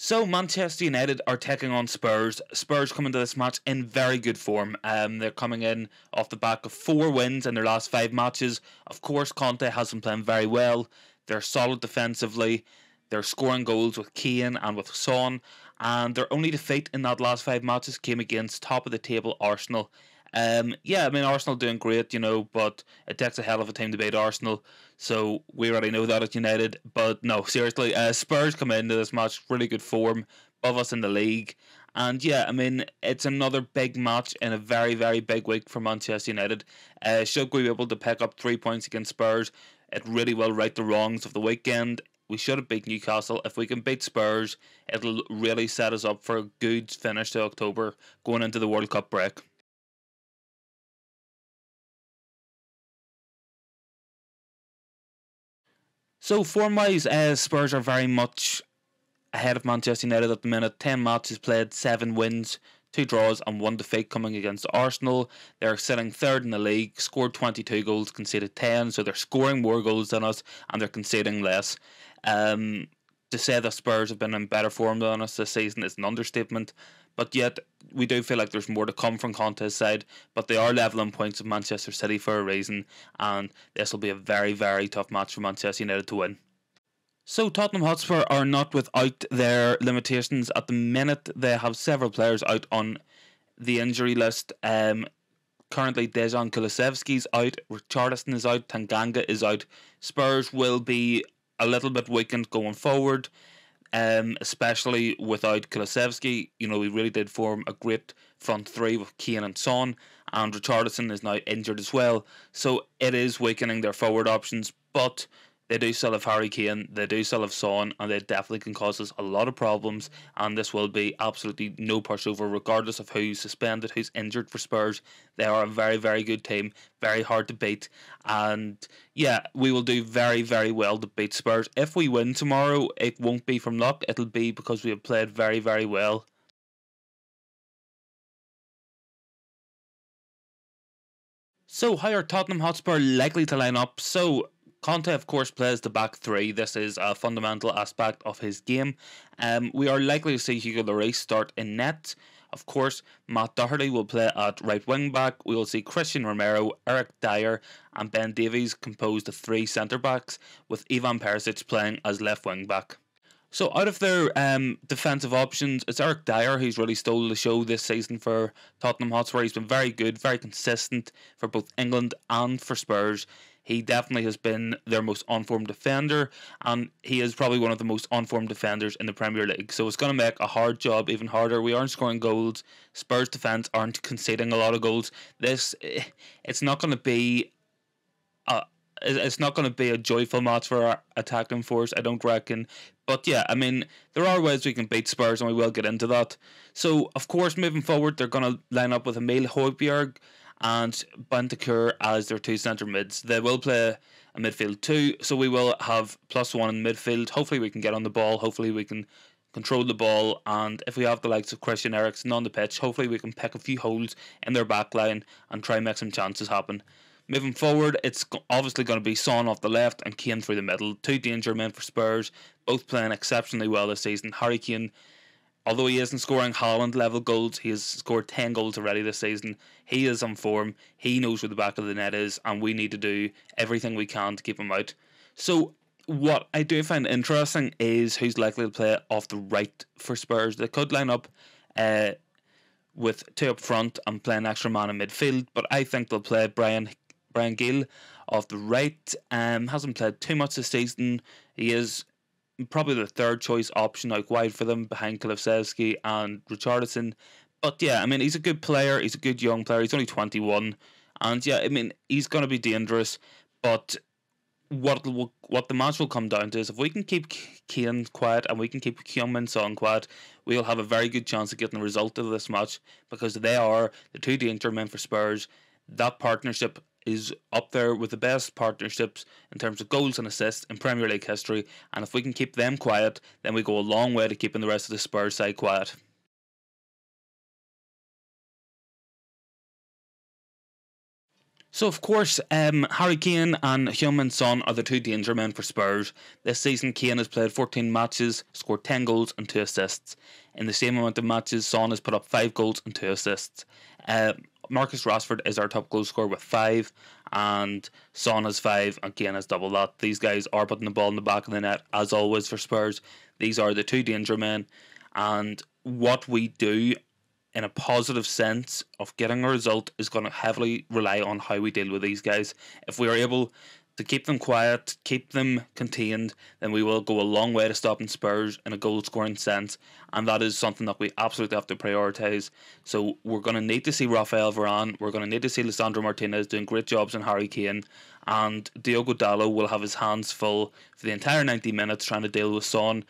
So Manchester United are taking on Spurs. Spurs come into this match in very good form. They're coming in off the back of 4 wins in their last 5 matches. Of course, Conte has been playing very well. They're solid defensively. They're scoring goals with Kane and with Son. And their only defeat in that last 5 matches came against top of the table Arsenal. Arsenal doing great, but it takes a hell of a team to beat Arsenal. So we already know that at United. But no, seriously, Spurs come into this match really good form, above us in the league. And it's another big match in a very, very big week for Manchester United. Should we be able to pick up 3 points against Spurs, it really will right the wrongs of the weekend. We should have beat Newcastle. If we can beat Spurs, it'll really set us up for a good finish to October going into the World Cup break. So form-wise, Spurs are very much ahead of Manchester United at the minute. 10 matches played, 7 wins, 2 draws and 1 defeat coming against Arsenal. They're sitting third in the league, scored 22 goals, conceded 10, so they're scoring more goals than us and they're conceding less. To say that Spurs have been in better form than us this season is an understatement, but yet we do feel like there's more to come from Conte's side, but they are levelling points with Manchester City for a reason, and this will be a very, very tough match for Manchester United to win. So Tottenham Hotspur are not without their limitations at the minute. They have several players out on the injury list. Currently Dejan Kulusevski's out, Richarlison is out, Tanganga is out. Spurs will be a little bit weakened going forward, especially without Kulusevski. We really did form a great front three with Kane and Son, and Richarlison is now injured as well. So it is weakening their forward options, but they do still have Harry Kane, they do still have Son, and they definitely can cause us a lot of problems, and this will be absolutely no pushover regardless of who's suspended, who's injured for Spurs. They are a very, very good team, very hard to beat, and yeah, we will do very, very well to beat Spurs. If we win tomorrow, it won't be from luck, it'll be because we have played very, very well. So how are Tottenham Hotspur likely to line up? So Conte, of course, plays the back three. This is a fundamental aspect of his game. We are likely to see Hugo Lloris start in net. Of course, Matt Doherty will play at right wing back. We will see Christian Romero, Eric Dyer, and Ben Davies composed of 3 centre backs, with Ivan Perisic playing as left wing back. So out of their defensive options, it's Eric Dyer who's really stole the show this season for Tottenham Hotspur. He's been very good, very consistent for both England and for Spurs. He definitely has been their most on-form defender, and he is probably one of the most on-form defenders in the Premier League. So it's going to make a hard job even harder. We aren't scoring goals. Spurs defence aren't conceding a lot of goals. It's not going to be a joyful match for our attacking force, I don't reckon. But yeah, there are ways we can beat Spurs, and we will get into that. So, of course, moving forward, they're going to line up with Emil Højbjerg and Bentancur as their 2 centre mids. They will play a midfield too, so we will have +1 in midfield. Hopefully we can get on the ball, hopefully we can control the ball, and if we have the likes of Christian Eriksen on the pitch, hopefully we can pick a few holes in their back line and try and make some chances happen. Moving forward, it's obviously going to be Son off the left and Kane through the middle. 2 danger men for Spurs, both playing exceptionally well this season. Harry Kane, although he isn't scoring Haaland level goals, he has scored 10 goals already this season. He is on form, he knows where the back of the net is, and we need to do everything we can to keep him out. So what I do find interesting is who's likely to play off the right for Spurs. They could line up with 2 up front and play an extra man in midfield, but I think they'll play Brian Gill off the right. Hasn't played too much this season. He is probably the 3rd choice option out wide for them behind Kulusevski and Richarlison. But yeah, he's a good player. He's a good young player. He's only 21, and yeah, he's going to be dangerous. But what the match will come down to is if we can keep Kane quiet and we can keep Heung-min Son quiet, we'll have a very good chance of getting the result of this match, because they are the 2 danger men for Spurs. That partnership is up there with the best partnerships in terms of goals and assists in Premier League history, and if we can keep them quiet, then we go a long way to keeping the rest of the Spurs side quiet. So, of course, Harry Kane and Heung-min Son are the two danger men for Spurs. This season, Kane has played 14 matches, scored 10 goals and 2 assists. In the same amount of matches, Son has put up 5 goals and 2 assists. Marcus Rashford is our top goal scorer with 5, and Son has 5, and Kane has double that. These guys are putting the ball in the back of the net, as always for Spurs. These are the two danger men, and what we do in a positive sense of getting a result is going to heavily rely on how we deal with these guys. If we are able to keep them quiet, keep them contained, then we will go a long way to stopping Spurs in a goal scoring sense, and that is something that we absolutely have to prioritise. So we're going to need to see Rafael Varane, we're going to need to see Lisandro Martinez doing great jobs on Harry Kane, and Diogo Dalot will have his hands full for the entire 90 minutes trying to deal with Son.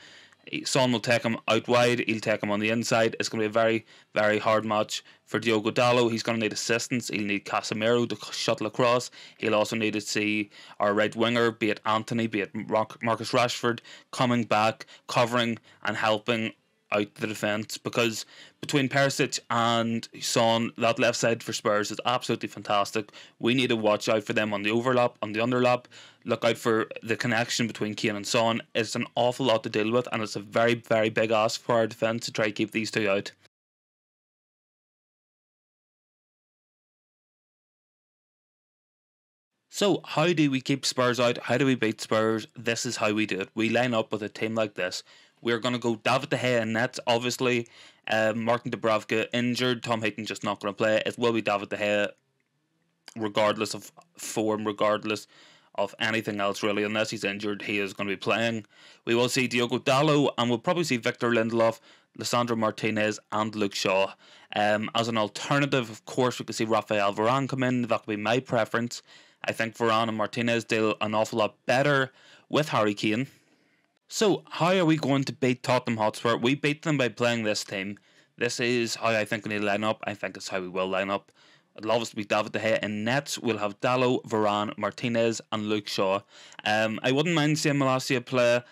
Son will take him out wide, he'll take him on the inside. It's going to be a very, very hard match for Diogo Dalot. He's going to need assistance. He'll need Casemiro to shuttle across. He'll also need to see our right winger, be it Antony, be it Marcus Rashford, coming back, covering and helping out the defence, because between Perisic and Son, that left side for Spurs is absolutely fantastic. We need to watch out for them on the overlap, on the underlap. Look out for the connection between Kane and Son. It's an awful lot to deal with, and it's a very, very big ask for our defence to try to keep these two out. So, how do we keep Spurs out? How do we beat Spurs? This is how we do it. We line up with a team like this. We're going to go David De Gea in net, obviously. Martin Dubravka injured. Tom Heaton just not going to play. It will be David De Gea, regardless of form, regardless of anything else, really. Unless he's injured, he is going to be playing. We will see Diogo Dalot, and we'll probably see Victor Lindelof, Lisandro Martinez, and Luke Shaw. As an alternative, of course, we could see Rafael Varane come in. That would be my preference. I think Varane and Martinez deal an awful lot better with Harry Kane. So, how are we going to beat Tottenham Hotspur? We beat them by playing this team. This is how I think we need to line up. I think it's how we will line up. I'd love us to be David De Gea in nets. We'll have Dalot, Varane, Martinez, and Luke Shaw. I wouldn't mind seeing Malacia play,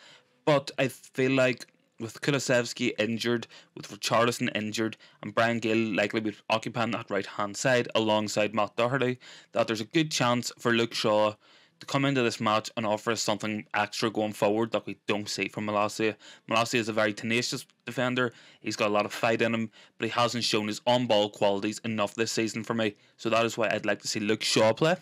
but I feel like with Kulusevski injured, with Richarlison injured, and Brian Gill likely be occupying that right hand side alongside Matt Doherty, that there's a good chance for Luke Shaw to come into this match and offer us something extra going forward that we don't see from Malacia. Malacia is a very tenacious defender. He's got a lot of fight in him, but he hasn't shown his on-ball qualities enough this season for me. So that is why I'd like to see Luke Shaw play.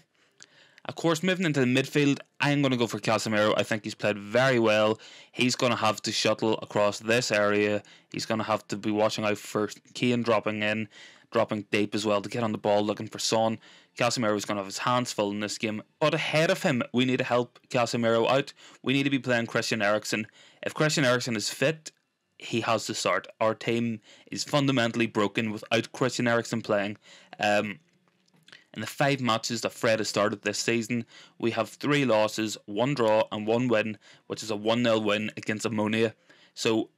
Of course, moving into the midfield, I'm going to go for Casemiro. I think he's played very well. He's going to have to shuttle across this area. He's going to have to be watching out for Kane dropping in, dropping deep as well to get on the ball, looking for Son. Casemiro is going to have his hands full in this game. But ahead of him, we need to help Casemiro out. We need to be playing Christian Eriksen. If Christian Eriksen is fit, he has to start. Our team is fundamentally broken without Christian Eriksen playing. In the 5 matches that Fred has started this season, we have 3 losses, 1 draw and 1 win, which is a 1-0 win against Ammonia. So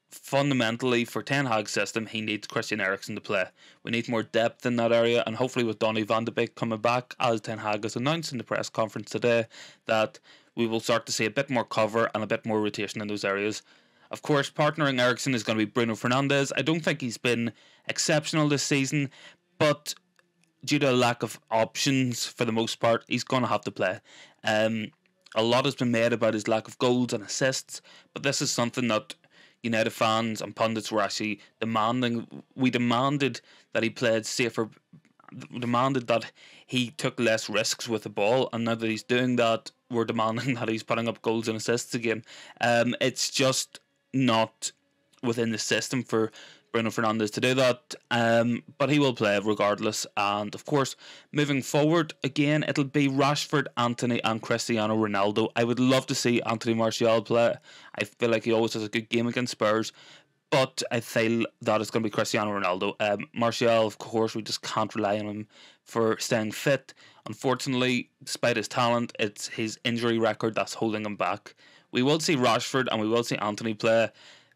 fundamentally, for tenhag's system, he needs Christian Eriksen to play. We need more depth in that area, and hopefully with Donny van de Beek coming back, as Ten Hag has announced in the press conference today, that we will start to see a bit more cover and a bit more rotation in those areas. Of course, partnering Eriksen is going to be Bruno Fernandes. I don't think he's been exceptional this season, but due to a lack of options for the most part, he's going to have to play. A lot has been made about his lack of goals and assists, but this is something that United fans and pundits were actually demanding. We demanded that he played safer, demanded that he took less risks with the ball, and now that he's doing that, we're demanding that he's putting up goals and assists again. It's just not within the system for Bruno Fernandes to do that, but he will play regardless. And of course, moving forward again, it'll be Rashford, Antony and Cristiano Ronaldo. I would love to see Anthony Martial play. I feel like he always has a good game against Spurs, but I feel that it's going to be Cristiano Ronaldo. Martial, of course, we just can't rely on him for staying fit. Unfortunately, despite his talent, it's his injury record that's holding him back. We will see Rashford and we will see Antony play.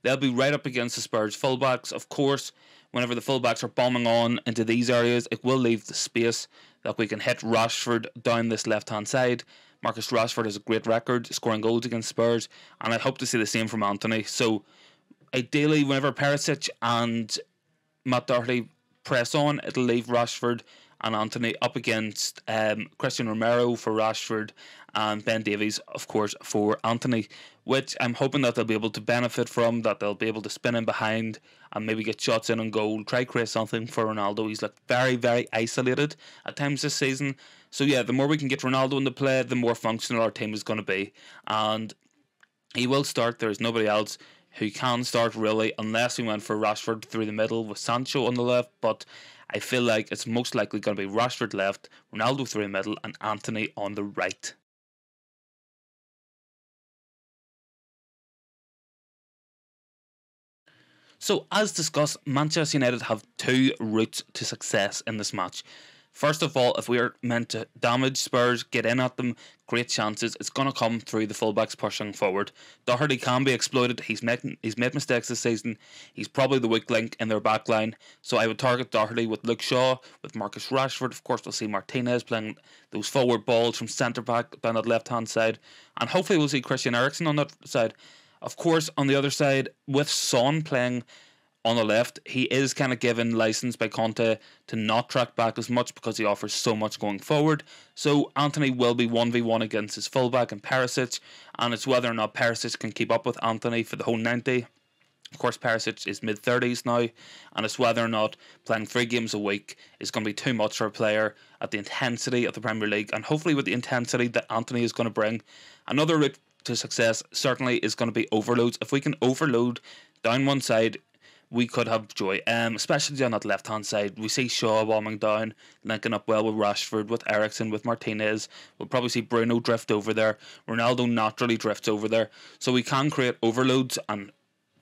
They'll be right up against the Spurs fullbacks. Of course, whenever the fullbacks are bombing on into these areas, it will leave the space that we can hit Rashford down this left-hand side. Marcus Rashford has a great record scoring goals against Spurs, and I hope to see the same from Antony. So, ideally, whenever Perisic and Matt Doherty press on, it'll leave Rashford and Antony up against Christian Romero for Rashford and Ben Davies, of course, for Antony, which I'm hoping that they'll be able to benefit from, that they'll be able to spin in behind and maybe get shots in on goal, try create something for Ronaldo. He's looked very, very isolated at times this season. So yeah, the more we can get Ronaldo into play, the more functional our team is going to be. And he will start. There's nobody else who can start really, unless we went for Rashford through the middle with Sancho on the left. But I feel like it's most likely going to be Rashford left, Ronaldo through the middle, and Antony on the right. So, as discussed, Manchester United have two routes to success in this match. First of all, if we are meant to damage Spurs, get in at them, great chances, it's going to come through the fullbacks pushing forward. Doherty can be exploited. He's made mistakes this season. He's probably the weak link in their back line. So I would target Doherty with Luke Shaw, with Marcus Rashford. Of course, we'll see Martinez playing those forward balls from centre back down that left hand side. And hopefully we'll see Christian Eriksen on that side. Of course, on the other side, with Son playing on the left, he is kind of given license by Conte to not track back as much because he offers so much going forward. So Antony will be 1v1 against his fullback and Perisic, and it's whether or not Perisic can keep up with Antony for the whole 90. Of course, Perisic is mid-30s now, and it's whether or not playing 3 games a week is going to be too much for a player at the intensity of the Premier League, and hopefully with the intensity that Antony is going to bring. Another route to success certainly is going to be overloads. If we can overload down one side, we could have joy, especially on that left-hand side. We see Shaw bombing down, linking up well with Rashford, with Eriksen, with Martinez. We'll probably see Bruno drift over there. Ronaldo naturally drifts over there. So we can create overloads and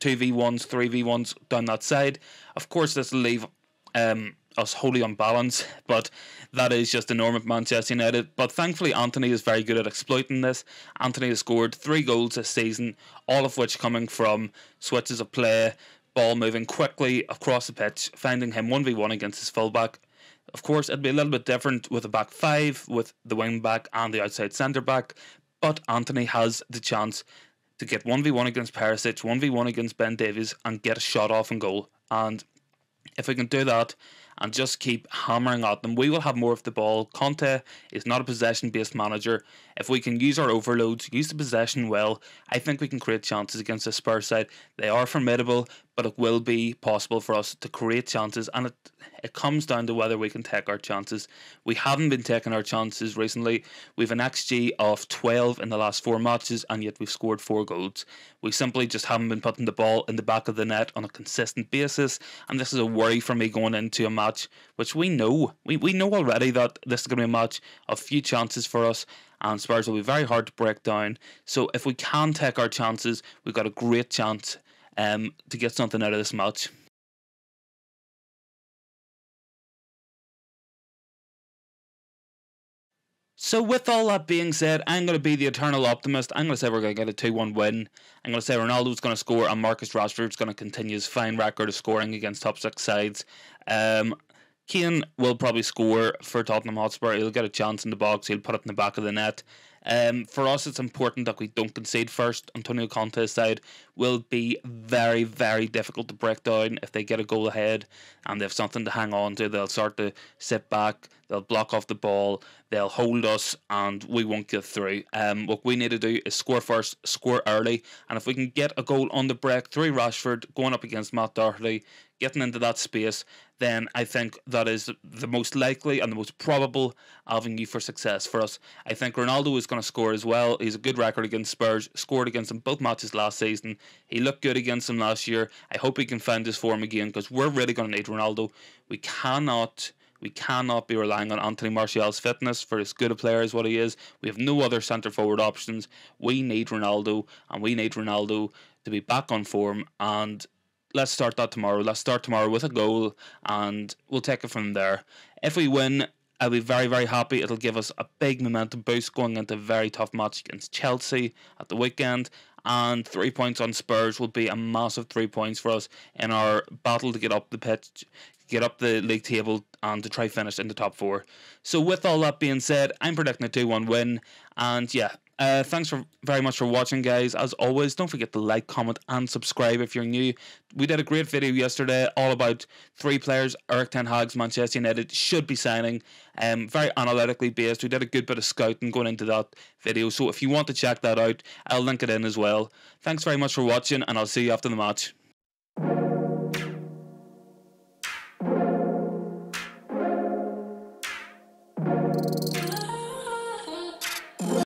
2v1s, 3v1s down that side. Of course, this will leave us wholly unbalanced, but that is just the norm at Manchester United. But thankfully, Antony is very good at exploiting this. Antony has scored 3 goals this season, all of which coming from switches of play, ball moving quickly across the pitch, finding him 1v1 against his fullback. Of course, it'd be a little bit different with a back 5, with the wing back and the outside centre back, but Antony has the chance to get 1v1 against Perisic, 1v1 against Ben Davies, and get a shot off and goal. And if we can do that and just keep hammering at them, we will have more of the ball. Conte is not a possession-based manager. If we can use our overloads, use the possession well, I think we can create chances against the Spurs side. They are formidable, but it will be possible for us to create chances, and it comes down to whether we can take our chances. We haven't been taking our chances recently. We've an XG of 12 in the last 4 matches, and yet we've scored 4 goals. We simply just haven't been putting the ball in the back of the net on a consistent basis, and this is a worry for me going into a match which we know. We know already that this is going to be a match of few chances for us, and Spurs will be very hard to break down. So if we can take our chances, we've got a great chance to get something out of this match. So with all that being said, I'm going to be the eternal optimist. I'm going to say we're going to get a 2-1 win. I'm going to say Ronaldo's going to score and Marcus Rashford's going to continue his fine record of scoring against top 6 sides. Kane will probably score for Tottenham Hotspur. He'll get a chance in the box. He'll put it in the back of the net. For us, it's important that we don't concede first. Antonio Conte's side will be very, very difficult to break down if they get a goal ahead and they have something to hang on to. They'll start to sit back, they'll block off the ball, they'll hold us, and we won't get through. What we need to do is score first, score early, and if we can get a goal on the break through Rashford, going up against Matt Doherty, getting into that space, then I think that is the most likely and the most probable avenue for success for us. I think Ronaldo is going to score as well. He's a good record against Spurs, scored against them both matches last season. He looked good against them last year. I hope he can find his form again, because we're really going to need Ronaldo. We cannot be relying on Anthony Martial's fitness for as good a player as what he is. We have no other centre forward options. We need Ronaldo, and we need Ronaldo to be back on form, and let's start that tomorrow. Let's start tomorrow with a goal, and we'll take it from there. If we win, I'll be very, very happy. It'll give us a big momentum boost going into a very tough match against Chelsea at the weekend, and 3 points on Spurs will be a massive 3 points for us in our battle to get up the pitch, get up the league table, and to try finish in the top 4. So with all that being said, I'm predicting a 2-1 win, and yeah, Thanks very much for watching, guys. As always, don't forget to like, comment, and subscribe if you're new. We did a great video yesterday all about 3 players Erik ten Hag's Manchester United should be signing. Very analytically based. We did a good bit of scouting going into that video. So if you want to check that out, I'll link it in as well. Thanks very much for watching, and I'll see you after the match.